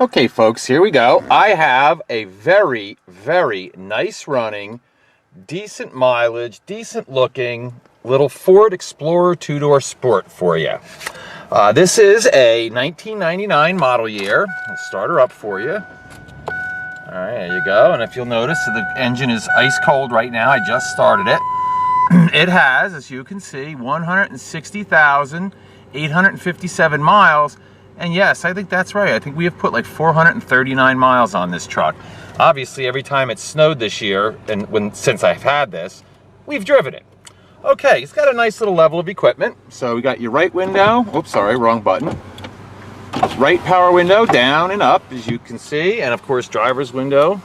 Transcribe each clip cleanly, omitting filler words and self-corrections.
Okay, folks, here we go. I have a very, very nice running, decent mileage, decent looking little Ford Explorer two-door Sport for you. This is a 1999 model year. I'll start her up for you. All right, there you go. And if you'll notice, the engine is ice cold right now. I just started it. It has, as you can see, 160,857 miles. And yes, I think that's right. I think we have put like 439 miles on this truck. Obviously, every time it snowed this year, and since I've had this, we've driven it. Okay, it's got a nice little level of equipment. So we got your right window. Oops, sorry, wrong button. Right power window, down and up, as you can see. And of course, driver's window,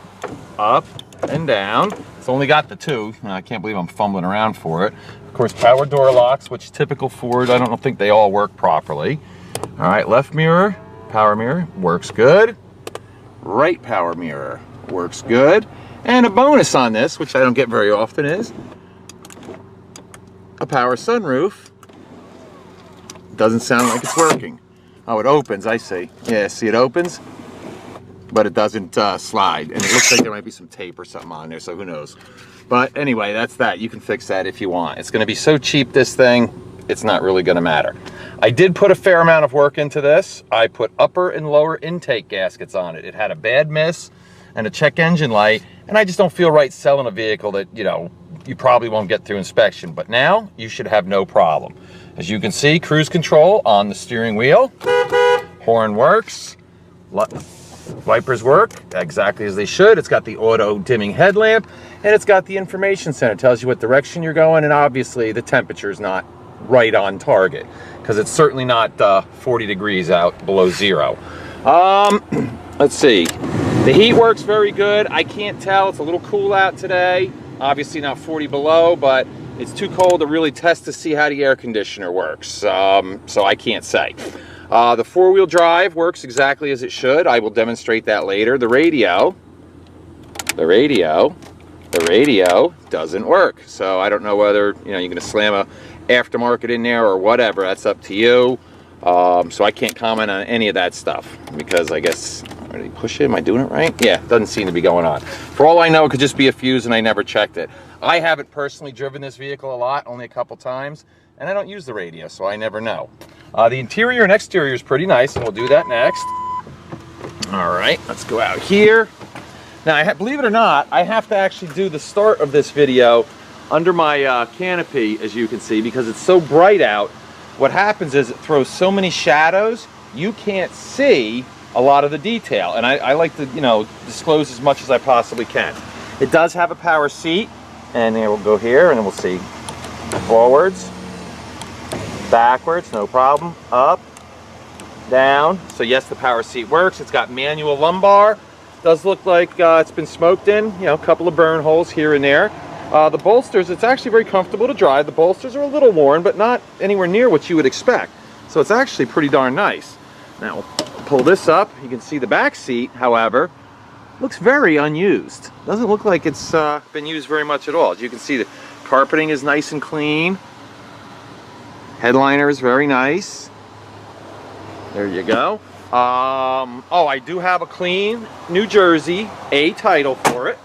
up and down. It's only got the two. I can't believe I'm fumbling around for it. Of course, power door locks, which typical Ford, I don't think they all work properly. All right, left mirror, power mirror, works good. Right power mirror, works good. And a bonus on this, which I don't get very often, is a power sunroof. Doesn't sound like it's working. Oh, it opens, I see. Yeah, see, it opens, but it doesn't slide. And it looks like there might be some tape or something on there, so who knows. But anyway, that's that. You can fix that if you want. It's gonna be so cheap, this thing, it's not really gonna matter. I did put a fair amount of work into this. I put upper and lower intake gaskets on it. It had a bad miss and a check engine light, and I just don't feel right selling a vehicle that, you know, you probably won't get through inspection. But now, you should have no problem. As you can see, cruise control on the steering wheel. Horn works. Wipers work exactly as they should. It's got the auto dimming headlamp, and it's got the information center. It tells you what direction you're going, and obviously the temperature is not right on target, because it's certainly not 40 degrees out below zero. Let's see. The heat works very good. I can't tell. It's a little cool out today. Obviously not 40 below, but it's too cold to really test to see how the air conditioner works. So I can't say. The four-wheel drive works exactly as it should. I will demonstrate that later. The radio doesn't work. So I don't know whether, you know, you're going to slam a aftermarket in there or whatever. That's up to you. So I can't comment on any of that stuff, because I guess, did he push it? Am I doing it right? Yeah, it doesn't seem to be going on. For all I know, it could just be a fuse and I never checked it. I haven't personally driven this vehicle a lot, only a couple times, and I don't use the radio, so I never know. The interior and exterior is pretty nice, and we'll do that next. All right, let's go out here. Now, believe it or not, I have to actually do the start of this video under my canopy, as you can see, because it's so bright out. What happens is it throws so many shadows, you can't see a lot of the detail. And I like to, you know, disclose as much as I possibly can. It does have a power seat, and then we'll go here and we'll see forwards, backwards, no problem, up, down. So yes, the power seat works. It's got manual lumbar. Does look like it's been smoked in, you know, a couple of burn holes here and there. The bolsters, it's actually very comfortable to drive. The bolsters are a little worn, but not anywhere near what you would expect. So it's actually pretty darn nice. Now, we'll pull this up. You can see the back seat, however, looks very unused. Doesn't look like it's been used very much at all. As you can see, the carpeting is nice and clean. Headliner is very nice. There you go. Oh, I do have a clean New Jersey A title for it.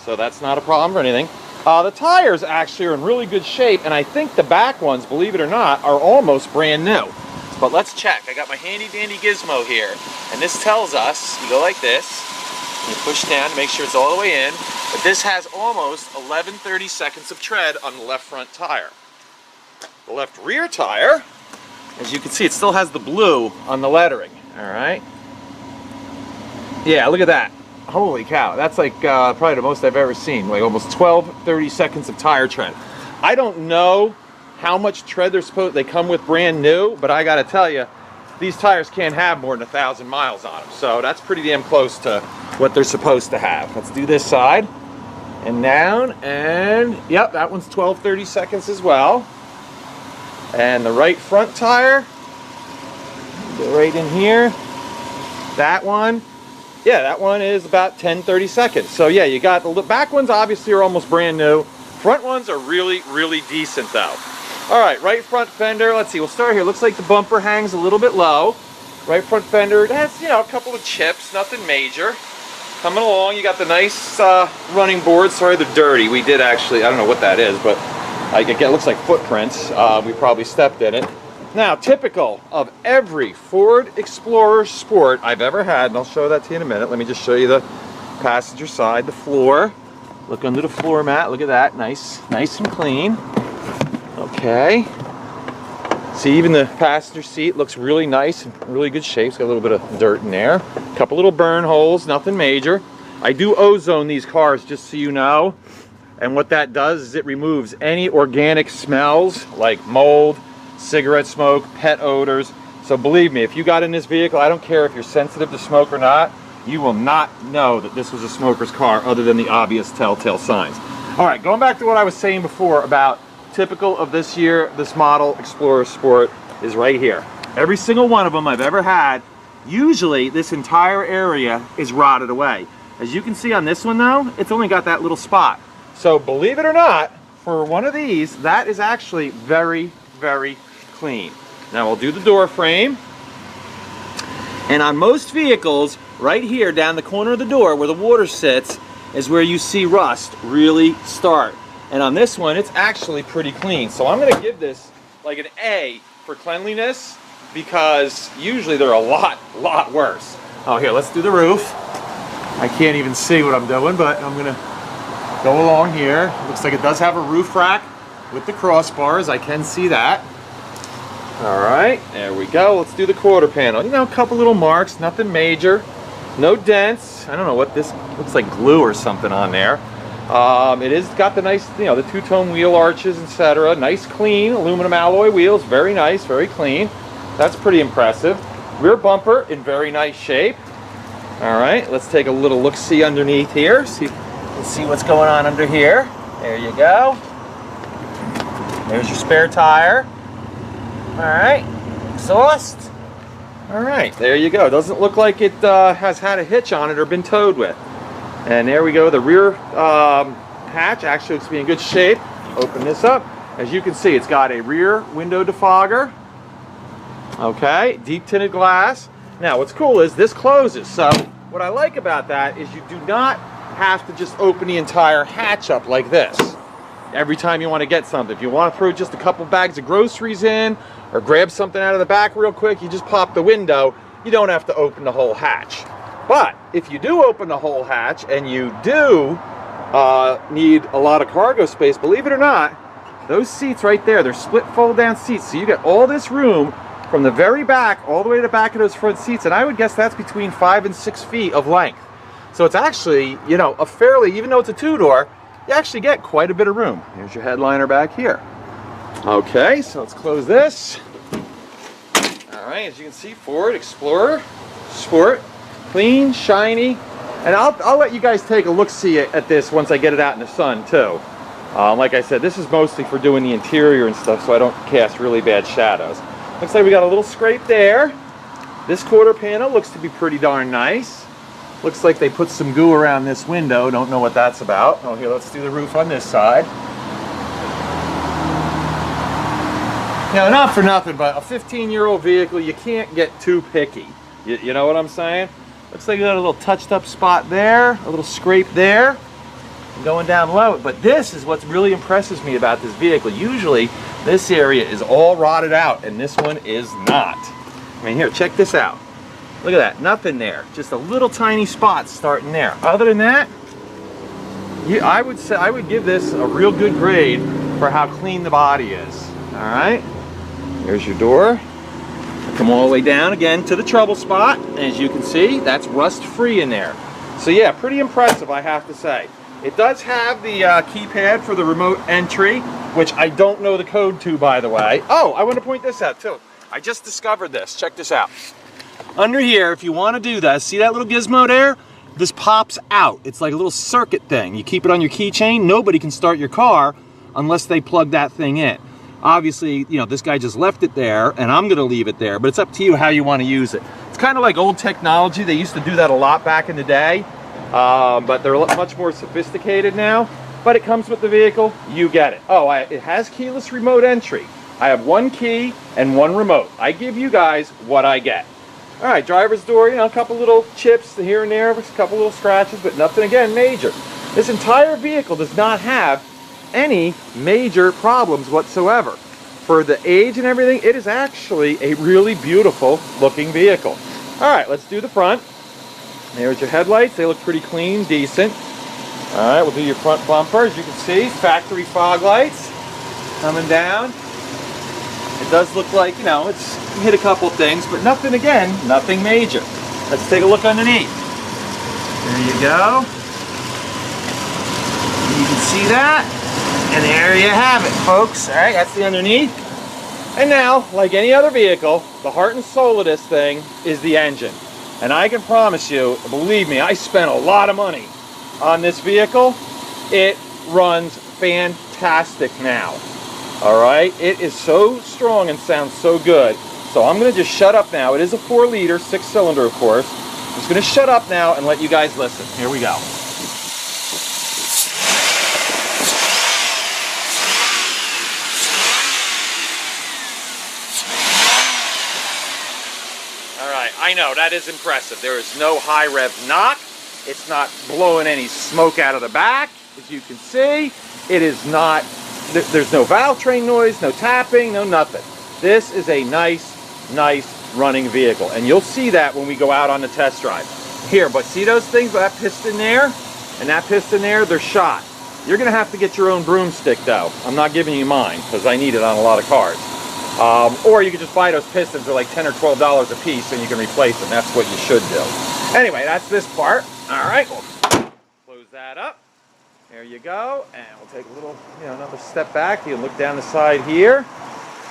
So that's not a problem or anything. The tires actually are in really good shape, and I think the back ones, believe it or not, are almost brand new. But let's check. I got my handy dandy gizmo here, and this tells us, you go like this, you push down to make sure it's all the way in, but this has almost 11/30 seconds of tread on the left front tire. The left rear tire, as you can see, it still has the blue on the lettering, all right? Yeah, look at that. Holy cow, that's like probably the most I've ever seen, like almost 12/30 seconds of tire tread. I don't know how much tread they come with brand new, but I gotta tell you, these tires can't have more than 1,000 miles on them, so that's pretty damn close to what they're supposed to have. Let's do this side, and down, and yep, that one's 12/30 seconds as well. And the right front tire, go right in here, that one, yeah, that one is about 10/30 seconds. So yeah, you got the back ones obviously are almost brand new. Front ones are really, really decent though. All right, right front fender, let's see, we'll start here. Looks like the bumper hangs a little bit low. Right front fender, it has, you know, a couple of chips, nothing major. Coming along, you got the nice running boards. Sorry, they're dirty. We did actually, I don't know what that is, but it looks like footprints. We probably stepped in it. Now, typical of every Ford Explorer Sport I've ever had, and I'll show that to you in a minute. Let me just show you the passenger side, the floor. Look under the floor mat. Look at that. Nice and clean. Okay. See, even the passenger seat looks really nice and really good shape. It's got a little bit of dirt in there. A couple little burn holes, nothing major. I do ozone these cars, just so you know. And what that does is it removes any organic smells like mold, cigarette smoke, pet odors. So believe me, if you got in this vehicle, I don't care if you're sensitive to smoke or not, you will not know that this was a smoker's car other than the obvious telltale signs. All right, going back to what I was saying before about typical of this year, this model Explorer Sport is right here. Every single one of them I've ever had, usually this entire area is rotted away. As you can see on this one though, it's only got that little spot. So believe it or not, for one of these, that is actually very, very clean. Now we'll do the door frame. And on most vehicles, right here down the corner of the door where the water sits is where you see rust really start. And on this one, it's actually pretty clean. So I'm gonna give this like an A for cleanliness, because usually they're a lot worse. Oh, here, let's do the roof. I can't even see what I'm doing, but I'm gonna go along here. Looks like it does have a roof rack with the crossbars. I can see that. All right, there we go. Let's do the quarter panel. You know, a couple little marks, nothing major. No dents. I don't know what this looks like, glue or something on there. It is got the nice, you know, the two-tone wheel arches, etc. Nice, clean aluminum alloy wheels. Very nice, very clean. That's pretty impressive. Rear bumper in very nice shape. All right, let's take a little look-see underneath here. Let's see what's going on under here. There you go. There's your spare tire. All right, exhaust. All right, there you go. Doesn't look like it has had a hitch on it or been towed with. And there we go. The rear hatch actually looks to be in good shape. Open this up. As you can see, it's got a rear window defogger. Okay, deep tinted glass. Now, what's cool is this closes. So what I like about that is you do not have to just open the entire hatch up like this every time you want to get something. If you want to throw just a couple bags of groceries in or grab something out of the back real quick, you just pop the window. You don't have to open the whole hatch. But if you do open the whole hatch and you do need a lot of cargo space, believe it or not, those seats right there, they're split fold down seats. So you get all this room from the very back all the way to the back of those front seats. And I would guess that's between 5 and 6 feet of length. So it's actually, you know, a fairly, even though it's a two-door, you actually get quite a bit of room. Here's your headliner back here. Okay, so let's close this. All right, as you can see, Ford Explorer Sport, clean, shiny, and I'll let you guys take a look-see at this once I get it out in the sun too. Like I said, this is mostly for doing the interior and stuff, so I don't cast really bad shadows. Looks like we got a little scrape there. This quarter panel looks to be pretty darn nice. Looks like they put some goo around this window. Don't know what that's about. Oh, here, let's do the roof on this side. Now, not for nothing, but a 15-year-old vehicle, you can't get too picky. You know what I'm saying? Looks like you got a little touched up spot there, a little scrape there, and going down low. But this is what really impresses me about this vehicle. Usually, this area is all rotted out, and this one is not. I mean, here, check this out. Look at that, nothing there. Just a little tiny spot starting there. Other than that, I would say I would give this a real good grade for how clean the body is. All right, there's your door. Come all the way down again to the trouble spot. As you can see, that's rust-free in there. So yeah, pretty impressive, I have to say. It does have the keypad for the remote entry, which I don't know the code to, by the way. Oh, I want to point this out too. I just discovered this. Check this out. Under here, if you want to do that, see that little gizmo there? This pops out. It's like a little circuit thing. You keep it on your keychain. Nobody can start your car unless they plug that thing in. Obviously, you know, this guy just left it there, and I'm going to leave it there, but it's up to you how you want to use it. It's kind of like old technology. They used to do that a lot back in the day, but they're much more sophisticated now. But it comes with the vehicle. You get it. Oh, it has keyless remote entry. I have one key and one remote. I give you guys what I get. All right, driver's door, you know, a couple little chips here and there, a couple little scratches, but nothing, again, major. This entire vehicle does not have any major problems whatsoever. For the age and everything, it is actually a really beautiful looking vehicle. All right, let's do the front. There's your headlights. They look pretty clean, decent. All right, we'll do your front bumper. As you can see, factory fog lights coming down. It does look like, you know, it's hit a couple things, but nothing, again, nothing major. Let's take a look underneath. There you go. You can see that. And there you have it, folks. All right, that's the underneath. And now, like any other vehicle, the heart and soul of this thing is the engine. And I can promise you, believe me, I spent a lot of money on this vehicle. It runs fantastic now. All right, it is so strong and sounds so good. So I'm going to just shut up now. It is a 4-liter, 6-cylinder, of course. I'm just going to shut up now and let you guys listen. Here we go. I know, that is impressive. There is no high rev knock. It's not blowing any smoke out of the back. As you can see, it is not, there's no valve train noise, no tapping, no nothing. This is a nice running vehicle. And you'll see that when we go out on the test drive. Here, but see those things, that piston there and that piston there, they're shot. You're gonna have to get your own broomstick though. I'm not giving you mine because I need it on a lot of cars. Or you can just buy those pistons. They're like $10 or $12 a piece and you can replace them. That's what you should do. Anyway, that's this part. All right, we'll close that up. There you go. And we'll take a little, you know, another step back. You can look down the side here.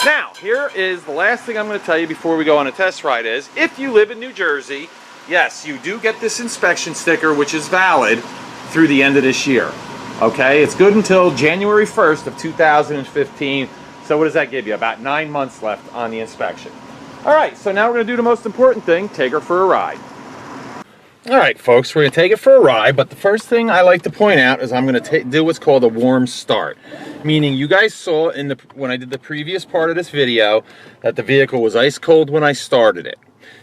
Now, here is the last thing I'm going to tell you before we go on a test ride is, if you live in New Jersey, yes, you do get this inspection sticker, which is valid through the end of this year. Okay, it's good until January 1st of 2015. So what does that give you? About 9 months left on the inspection. All right, so now we're going to do the most important thing, take her for a ride. All right, folks, we're going to take it for a ride, but the first thing I like to point out is I'm going to do what's called a warm start. Meaning you guys saw when I did the previous part of this video that the vehicle was ice cold when I started it.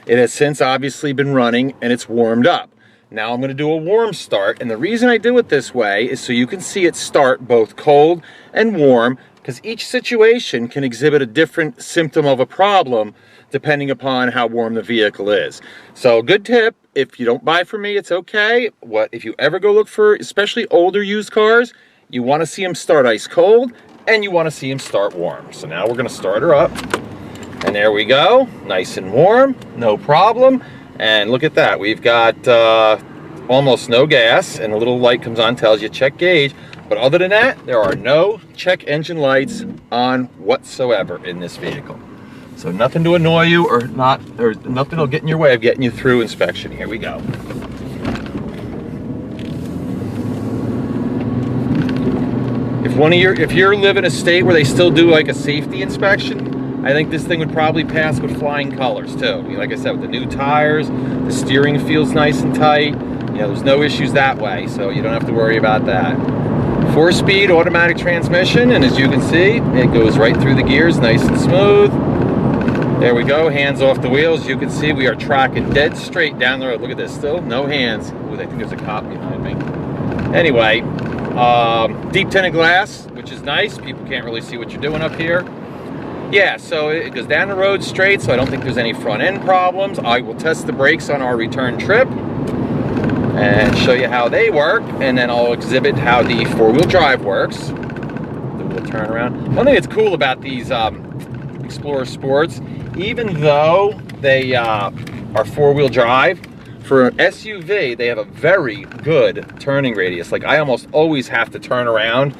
It has since obviously been running and it's warmed up. Now I'm going to do a warm start, and the reason I do it this way is so you can see it start both cold and warm, because each situation can exhibit a different symptom of a problem depending upon how warm the vehicle is. So good tip, if you don't buy from me, it's okay. If you ever go look for, especially older used cars, you want to see them start ice cold and you want to see them start warm. So now we're going to start her up. And there we go, nice and warm, no problem. And look at that, we've got almost no gas, and a little light comes on, tells you check gauge. But other than that, there are no check engine lights on whatsoever in this vehicle. So nothing to annoy you or nothing will get in your way of getting you through inspection. Here we go. If you're living in a state where they still do like a safety inspection, I think this thing would probably pass with flying colors too. Like I said, with the new tires, the steering feels nice and tight. You know, there's no issues that way, so you don't have to worry about that. 4-speed automatic transmission, and as you can see, it goes right through the gears, nice and smooth. There we go, hands off the wheels. You can see we are tracking dead straight down the road. Look at this, still no hands. Ooh, I think there's a cop behind me. Anyway, deep tinted glass, which is nice. People can't really see what you're doing up here. Yeah, so it goes down the road straight, so I don't think there's any front end problems. I will test the brakes on our return trip and show you how they work, and then I'll exhibit how the 4-wheel drive works. Do a little turnaround. One thing that's cool about these Explorer Sports, even though they are 4-wheel drive, for an SUV, they have a very good turning radius. Like, I almost always have to turn around,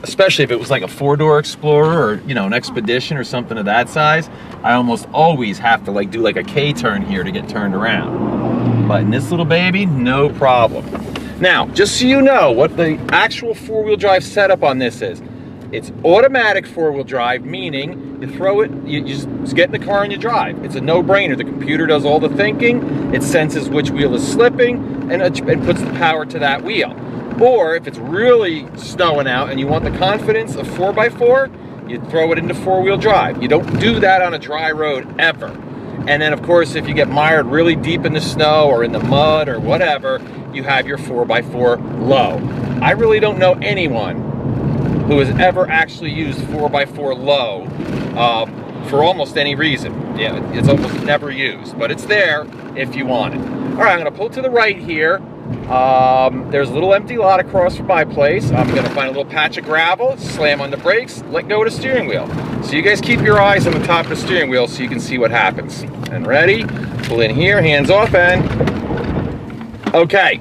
especially if it was like a 4-door Explorer or, you know, an Expedition or something of that size. I almost always have to like do like a K-turn here to get turned around. But in this little baby, no problem. Now, just so you know what the actual 4-wheel drive setup on this is. It's automatic 4-wheel drive, meaning you throw it, you just get in the car and you drive. It's a no-brainer. The computer does all the thinking. It senses which wheel is slipping and puts the power to that wheel. Or if it's really snowing out and you want the confidence of 4x4, you throw it into 4-wheel drive. You don't do that on a dry road ever. And then of course, if you get mired really deep in the snow or in the mud or whatever, you have your 4x4 low. I really don't know anyone who has ever actually used 4x4 low for almost any reason. Yeah, it's almost never used, but it's there if you want it. All right, I'm gonna pull to the right here. There's a little empty lot across from my place. I'm gonna find a little patch of gravel, slam on the brakes, let go of the steering wheel. So you guys keep your eyes on the top of the steering wheel so you can see what happens. And ready, pull in here, hands off, and okay.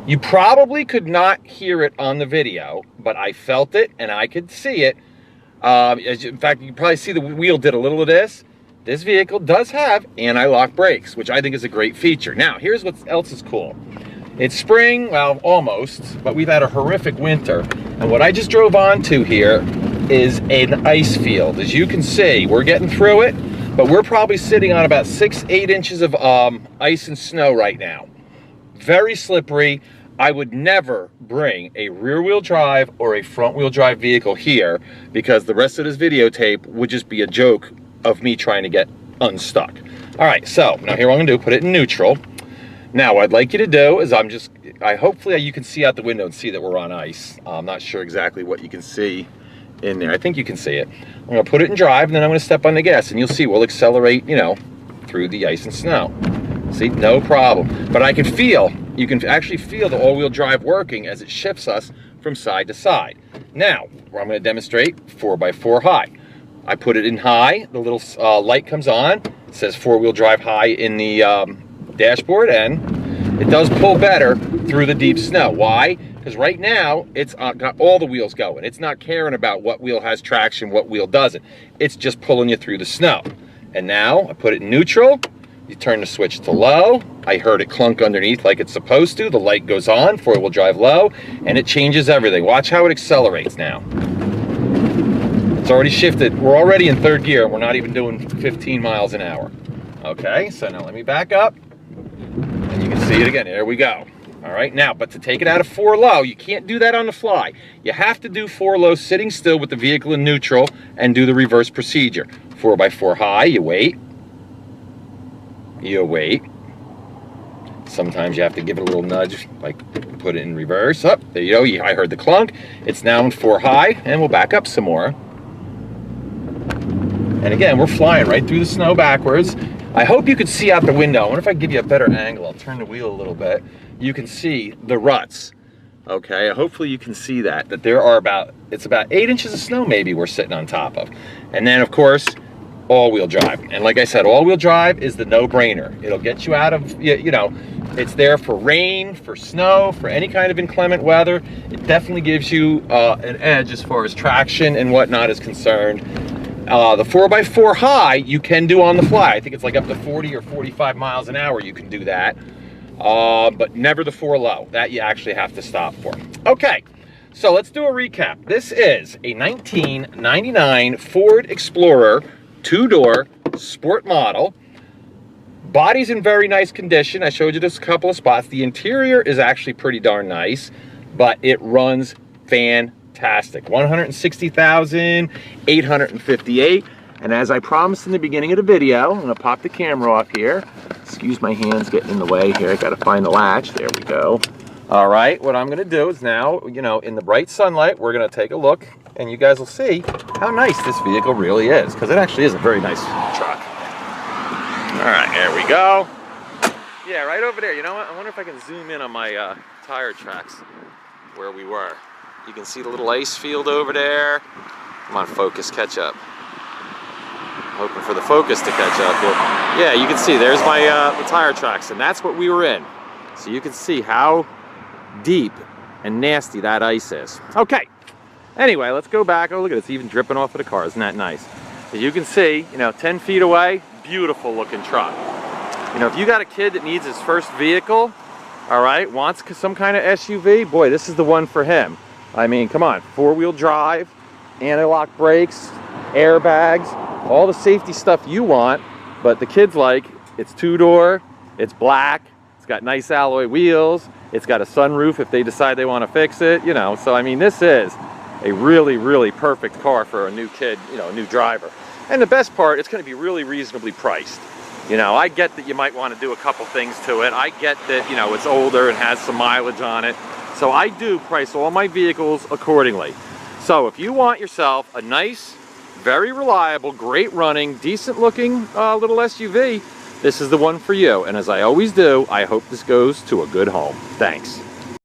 You probably could not hear it on the video, but I felt it and I could see it. In fact, you can probably see the wheel did a little of this. This vehicle does have anti-lock brakes, which I think is a great feature. Now, here's what else is cool. It's spring, well, almost, but we've had a horrific winter. And what I just drove onto here is an ice field. As you can see, we're getting through it, but we're probably sitting on about 6-8 inches of ice and snow right now. Very slippery. I would never bring a rear-wheel drive or a front-wheel drive vehicle here because the rest of this videotape would just be a joke of me trying to get unstuck. All right, so now here what I'm gonna do, put it in neutral. Now what I'd like you to do is hopefully you can see out the window and see that we're on ice. I'm not sure exactly what you can see in there. I think you can see it. I'm gonna put it in drive and then I'm gonna step on the gas and you'll see we'll accelerate, you know, through the ice and snow. See, no problem. But I can feel, you can actually feel the all-wheel drive working as it shifts us from side to side. Now, where I'm going to demonstrate 4x4 high. I put it in high, the little light comes on, it says 4-wheel drive high in the dashboard, and it does pull better through the deep snow. Why? Because right now, it's got all the wheels going. It's not caring about what wheel has traction, what wheel doesn't. It's just pulling you through the snow. And now, I put it in neutral. You turn the switch to low. I heard it clunk underneath like it's supposed to. The light goes on, 4-wheel drive low, and it changes everything. Watch how it accelerates now. It's already shifted. We're already in 3rd gear, and we're not even doing 15 miles an hour. Okay, so now let me back up, and you can see it again. There we go. All right, now, but to take it out of 4 low, you can't do that on the fly. You have to do 4 low sitting still with the vehicle in neutral and do the reverse procedure. 4x4 high, you wait. You wait. Sometimes you have to give it a little nudge, like put it in reverse. Up, there you go. I heard the clunk. It's now in 4 high, and we'll back up some more. And again, we're flying right through the snow backwards. I hope you can see out the window. I wonder if I can give you a better angle. I'll turn the wheel a little bit. You can see the ruts. Okay, hopefully you can see that there are it's about 8 inches of snow maybe we're sitting on top of. And then of course, all-wheel drive. And like I said, all-wheel drive is the no-brainer. It'll get you out of, you know, it's there for rain, for snow, for any kind of inclement weather. It definitely gives you an edge as far as traction and whatnot is concerned. The 4x4 high, you can do on the fly. I think it's like up to 40 or 45 miles an hour you can do that. But never the 4 low. That you actually have to stop for. Okay, so let's do a recap. This is a 1999 Ford Explorer 2-door sport model. Body's in very nice condition. I showed you just a couple of spots. The interior is actually pretty darn nice, but it runs fantastic. 160,858. And as I promised in the beginning of the video, I'm gonna pop the camera off here. Excuse my hands getting in the way here. I gotta find the latch. There we go. All right, what I'm gonna do is now, you know, in the bright sunlight, we're gonna take a look and you guys will see how nice this vehicle really is, because it actually is a very nice truck. All right, there we go. Yeah, right over there. You know what? I wonder if I can zoom in on my tire tracks where we were. You can see the little ice field over there. Come on, focus, catch up. I'm hoping for the focus to catch up. Yeah, you can see there's my the tire tracks, and that's what we were in. So you can see how deep and nasty that ice is. Okay. Anyway, let's go back. Oh, look at it. It's even dripping off of the car. Isn't that nice? As you can see, you know, 10 feet away, beautiful looking truck. You know, if you got a kid that needs his first vehicle, all right, wants some kind of SUV, boy, this is the one for him. I mean, come on, 4-wheel drive, anti-lock brakes, airbags, all the safety stuff you want, but the kids like, it's 2-door, it's black, it's got nice alloy wheels, it's got a sunroof if they decide they want to fix it, you know, so I mean, this is a really, really perfect car for a new kid, you know, a new driver. And the best part, it's going to be really reasonably priced. You know, I get that you might want to do a couple things to it. I get that, you know, it's older and has some mileage on it. So I do price all my vehicles accordingly. So if you want yourself a nice, very reliable, great running, decent looking little SUV, this is the one for you. And as I always do, I hope this goes to a good home. Thanks.